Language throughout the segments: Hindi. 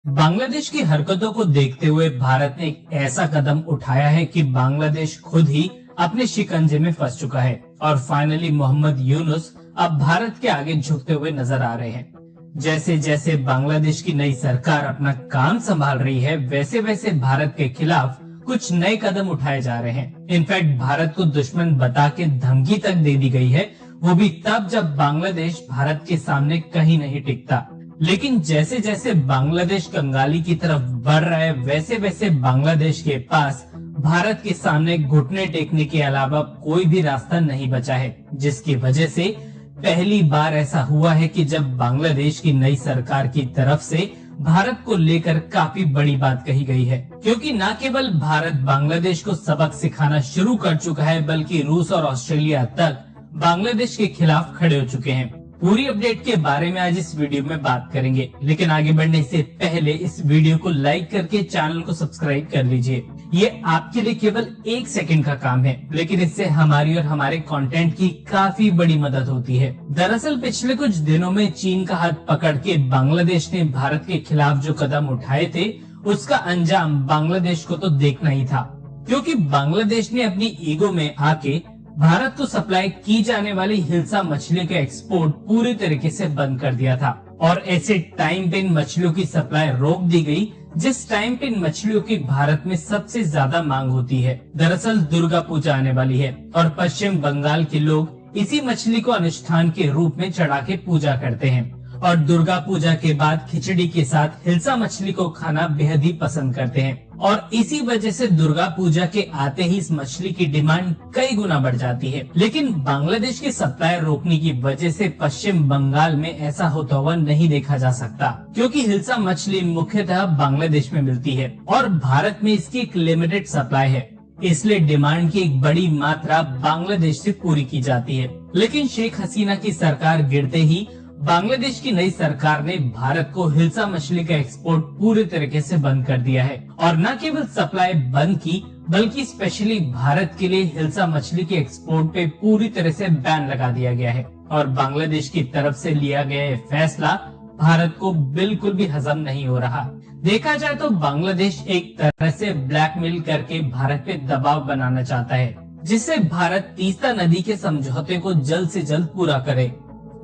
बांग्लादेश की हरकतों को देखते हुए भारत ने एक ऐसा कदम उठाया है कि बांग्लादेश खुद ही अपने शिकंजे में फंस चुका है और फाइनली मोहम्मद यूनुस अब भारत के आगे झुकते हुए नजर आ रहे हैं। जैसे जैसे बांग्लादेश की नई सरकार अपना काम संभाल रही है, वैसे वैसे भारत के खिलाफ कुछ नए कदम उठाए जा रहे हैं। इनफैक्ट भारत को दुश्मन बता के धमकी तक दे दी गई है, वो भी तब जब बांग्लादेश भारत के सामने कहीं नहीं टिकता। लेकिन जैसे जैसे बांग्लादेश कंगाली की तरफ बढ़ रहा है, वैसे वैसे बांग्लादेश के पास भारत के सामने घुटने टेकने के अलावा कोई भी रास्ता नहीं बचा है, जिसकी वजह से पहली बार ऐसा हुआ है कि जब बांग्लादेश की नई सरकार की तरफ से भारत को लेकर काफी बड़ी बात कही गई है, क्योंकि न केवल भारत बांग्लादेश को सबक सिखाना शुरू कर चुका है, बल्कि रूस और ऑस्ट्रेलिया तक बांग्लादेश के खिलाफ खड़े हो चुके हैं। पूरी अपडेट के बारे में आज इस वीडियो में बात करेंगे, लेकिन आगे बढ़ने से पहले इस वीडियो को लाइक करके चैनल को सब्सक्राइब कर लीजिए। ये आपके लिए केवल 1 सेकंड का काम है, लेकिन इससे हमारी और हमारे कंटेंट की काफी बड़ी मदद होती है। दरअसल पिछले कुछ दिनों में चीन का हाथ पकड़ के बांग्लादेश ने भारत के खिलाफ जो कदम उठाए थे, उसका अंजाम बांग्लादेश को तो देखना ही था, क्योंकि बांग्लादेश ने अपनी ईगो में आके भारत को सप्लाई की जाने वाली हिल्सा मछली का एक्सपोर्ट पूरी तरीके से बंद कर दिया था और ऐसे टाइम पे इन मछलियों की सप्लाई रोक दी गई जिस टाइम पे इन मछलियों की भारत में सबसे ज्यादा मांग होती है। दरअसल दुर्गा पूजा आने वाली है और पश्चिम बंगाल के लोग इसी मछली को अनुष्ठान के रूप में चढ़ा के पूजा करते हैं और दुर्गा पूजा के बाद खिचड़ी के साथ हिल्सा मछली को खाना बेहद ही पसंद करते हैं और इसी वजह से दुर्गा पूजा के आते ही इस मछली की डिमांड कई गुना बढ़ जाती है। लेकिन बांग्लादेश की सप्लाई रोकने की वजह से पश्चिम बंगाल में ऐसा होता हुआ नहीं देखा जा सकता, क्योंकि हिल्सा मछली मुख्यतः बांग्लादेश में मिलती है और भारत में इसकी एक लिमिटेड सप्लाई है, इसलिए डिमांड की एक बड़ी मात्रा बांग्लादेश से पूरी की जाती है। लेकिन शेख हसीना की सरकार गिरते ही बांग्लादेश की नई सरकार ने भारत को हिल्सा मछली का एक्सपोर्ट पूरी तरीके से बंद कर दिया है और न केवल सप्लाई बंद की, बल्कि स्पेशली भारत के लिए हिल्सा मछली के एक्सपोर्ट पे पूरी तरह से बैन लगा दिया गया है और बांग्लादेश की तरफ से लिया गया ये फैसला भारत को बिल्कुल भी हजम नहीं हो रहा। देखा जाए तो बांग्लादेश एक तरह से ब्लैकमेल करके भारत पे दबाव बनाना चाहता है, जिससे भारत तीस्ता नदी के समझौते को जल्द से जल्द पूरा करे,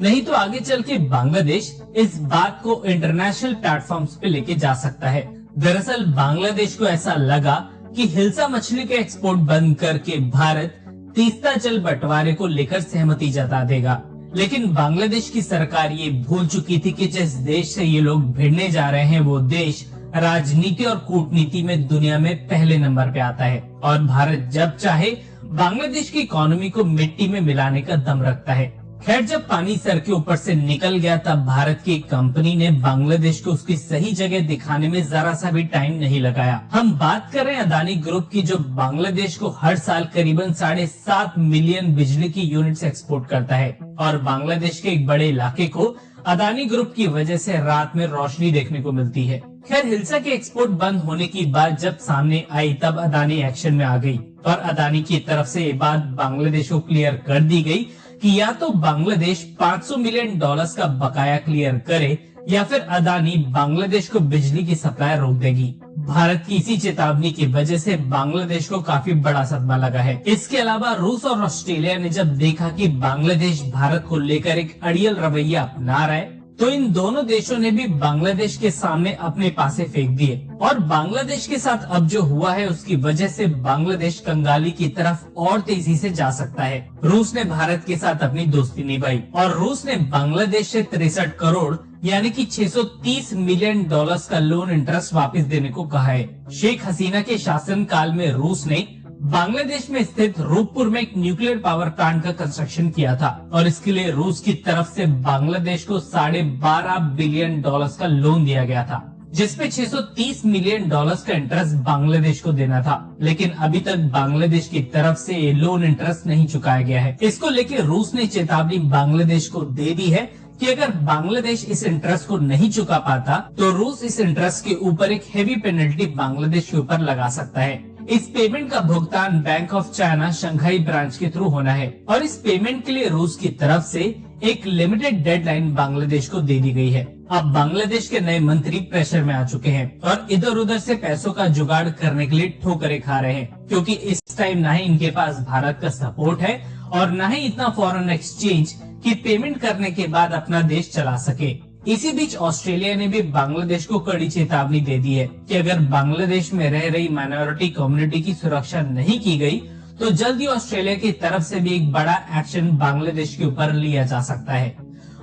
नहीं तो आगे चल के बांग्लादेश इस बात को इंटरनेशनल प्लेटफॉर्म्स पे लेके जा सकता है। दरअसल बांग्लादेश को ऐसा लगा कि हिल्सा मछली के एक्सपोर्ट बंद करके भारत तीस्ता जल बंटवारे को लेकर सहमति जता देगा, लेकिन बांग्लादेश की सरकार ये भूल चुकी थी कि जिस देश से ये लोग भिड़ने जा रहे हैं, वो देश राजनीति और कूटनीति में दुनिया में पहले नंबर पे आता है और भारत जब चाहे बांग्लादेश की इकोनॉमी को मिट्टी में मिलाने का दम रखता है। खैर, जब पानी सर के ऊपर से निकल गया तब भारत की कंपनी ने बांग्लादेश को उसकी सही जगह दिखाने में जरा सा भी टाइम नहीं लगाया। हम बात कर रहे हैं अदानी ग्रुप की, जो बांग्लादेश को हर साल करीबन 7.5 मिलियन बिजली की यूनिट्स एक्सपोर्ट करता है और बांग्लादेश के एक बड़े इलाके को अदानी ग्रुप की वजह से रात में रोशनी देखने को मिलती है। खैर, हिल्सा के एक्सपोर्ट बंद होने की बात जब सामने आई तब अदानी एक्शन में आ गई और अदानी की तरफ से ये बात बांग्लादेश को क्लियर कर दी गई कि या तो बांग्लादेश $500 मिलियन का बकाया क्लियर करे या फिर अदानी बांग्लादेश को बिजली की सप्लाई रोक देगी। भारत की इसी चेतावनी की वजह से बांग्लादेश को काफी बड़ा सदमा लगा है। इसके अलावा रूस और ऑस्ट्रेलिया ने जब देखा कि बांग्लादेश भारत को लेकर एक अड़ियल रवैया अपना रहा है, तो इन दोनों देशों ने भी बांग्लादेश के सामने अपने पासे फेंक दिए और बांग्लादेश के साथ अब जो हुआ है उसकी वजह से बांग्लादेश कंगाली की तरफ और तेजी से जा सकता है। रूस ने भारत के साथ अपनी दोस्ती निभाई और रूस ने बांग्लादेश से 63 करोड़ यानी कि $630 मिलियन का लोन इंटरेस्ट वापस देने को कहा है। शेख हसीना के शासन काल में रूस ने बांग्लादेश में स्थित रूपपुर में एक न्यूक्लियर पावर प्लांट का कंस्ट्रक्शन किया था और इसके लिए रूस की तरफ से बांग्लादेश को $12.5 बिलियन का लोन दिया गया था, जिसपे $630 मिलियन का इंटरेस्ट बांग्लादेश को देना था। लेकिन अभी तक बांग्लादेश की तरफ से ये लोन इंटरेस्ट नहीं चुकाया गया है। इसको लेकर रूस ने चेतावनी बांग्लादेश को दे दी है कि अगर बांग्लादेश इस इंटरेस्ट को नहीं चुका पाता तो रूस इस इंटरेस्ट के ऊपर एक हेवी पेनल्टी बांग्लादेश के ऊपर लगा सकता है। इस पेमेंट का भुगतान bank of China Shanghai branch के थ्रू होना है और इस पेमेंट के लिए रूस की तरफ से एक लिमिटेड डेडलाइन बांग्लादेश को दे दी गई है। अब बांग्लादेश के नए मंत्री प्रेशर में आ चुके हैं और इधर उधर से पैसों का जुगाड़ करने के लिए ठोकरें खा रहे हैं, क्योंकि इस टाइम ना ही इनके पास भारत का सपोर्ट है और न ही इतना फॉरेन एक्सचेंज की पेमेंट करने के बाद अपना देश चला सके। इसी बीच ऑस्ट्रेलिया ने भी बांग्लादेश को कड़ी चेतावनी दे दी है कि अगर बांग्लादेश में रह रही माइनॉरिटी कम्युनिटी की सुरक्षा नहीं की गई तो जल्द ही ऑस्ट्रेलिया की तरफ से भी एक बड़ा एक्शन बांग्लादेश के ऊपर लिया जा सकता है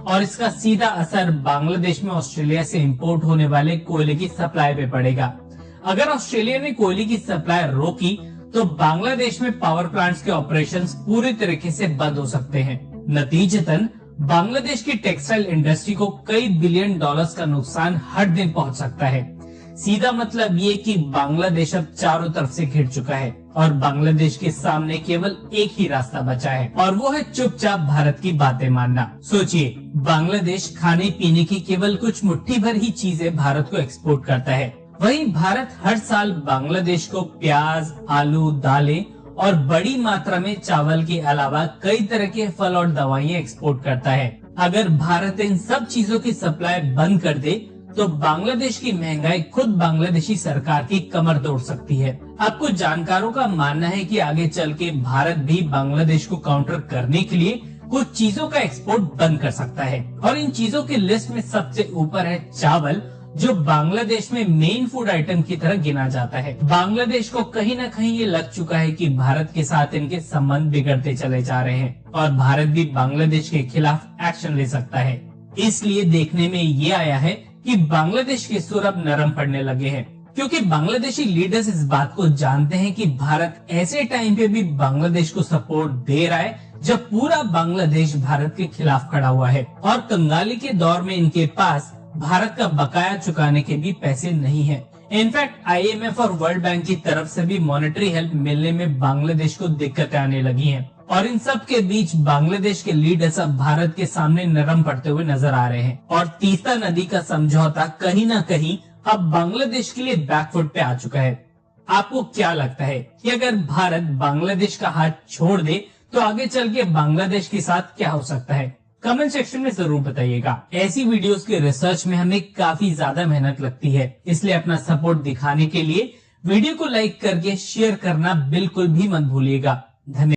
और इसका सीधा असर बांग्लादेश में ऑस्ट्रेलिया से इंपोर्ट होने वाले कोयले की सप्लाई पे पड़ेगा। अगर ऑस्ट्रेलिया ने कोयले की सप्लाई रोकी तो बांग्लादेश में पावर प्लांट्स के ऑपरेशंस पूरी तरीके से बंद हो सकते हैं। नतीजतन बांग्लादेश की टेक्सटाइल इंडस्ट्री को कई बिलियन डॉलर्स का नुकसान हर दिन पहुंच सकता है। सीधा मतलब ये कि बांग्लादेश अब चारों तरफ से घिर चुका है और बांग्लादेश के सामने केवल एक ही रास्ता बचा है और वो है चुपचाप भारत की बातें मानना। सोचिए, बांग्लादेश खाने पीने की केवल कुछ मुट्ठी भर ही चीजें भारत को एक्सपोर्ट करता है, वहीं भारत हर साल बांग्लादेश को प्याज, आलू, दालें और बड़ी मात्रा में चावल के अलावा कई तरह के फल और दवाइयाँ एक्सपोर्ट करता है। अगर भारत इन सब चीजों की सप्लाई बंद कर दे तो बांग्लादेश की महंगाई खुद बांग्लादेशी सरकार की कमर तोड़ सकती है। अब कुछ जानकारों का मानना है कि आगे चल के भारत भी बांग्लादेश को काउंटर करने के लिए कुछ चीजों का एक्सपोर्ट बंद कर सकता है और इन चीजों की लिस्ट में सबसे ऊपर है चावल, जो बांग्लादेश में मेन फूड आइटम की तरह गिना जाता है। बांग्लादेश को कहीं न कहीं ये लग चुका है कि भारत के साथ इनके संबंध बिगड़ते चले जा रहे हैं और भारत भी बांग्लादेश के खिलाफ एक्शन ले सकता है। इसलिए देखने में ये आया है कि बांग्लादेश के सुर अब नरम पड़ने लगे हैं, क्योंकि बांग्लादेशी लीडर्स इस बात को जानते हैं कि भारत ऐसे टाइम पे भी बांग्लादेश को सपोर्ट दे रहा है जब पूरा बांग्लादेश भारत के खिलाफ खड़ा हुआ है और कंगाली के दौर में इनके पास भारत का बकाया चुकाने के भी पैसे नहीं है। इनफैक्ट IMF और वर्ल्ड बैंक की तरफ से भी मॉनेटरी हेल्प मिलने में बांग्लादेश को दिक्कतें आने लगी हैं और इन सब के बीच बांग्लादेश के लीडर्स अब भारत के सामने नरम पड़ते हुए नजर आ रहे हैं और तीस्ता नदी का समझौता कहीं ना कहीं अब बांग्लादेश के लिए बैकफुट पे आ चुका है। आपको क्या लगता है कि अगर भारत बांग्लादेश का हाथ छोड़ दे तो आगे चल के बांग्लादेश के साथ क्या हो सकता है? कमेंट सेक्शन में जरूर बताइएगा। ऐसी वीडियोस के रिसर्च में हमें काफी ज्यादा मेहनत लगती है, इसलिए अपना सपोर्ट दिखाने के लिए वीडियो को लाइक करके शेयर करना बिल्कुल भी मत भूलिएगा। धन्यवाद।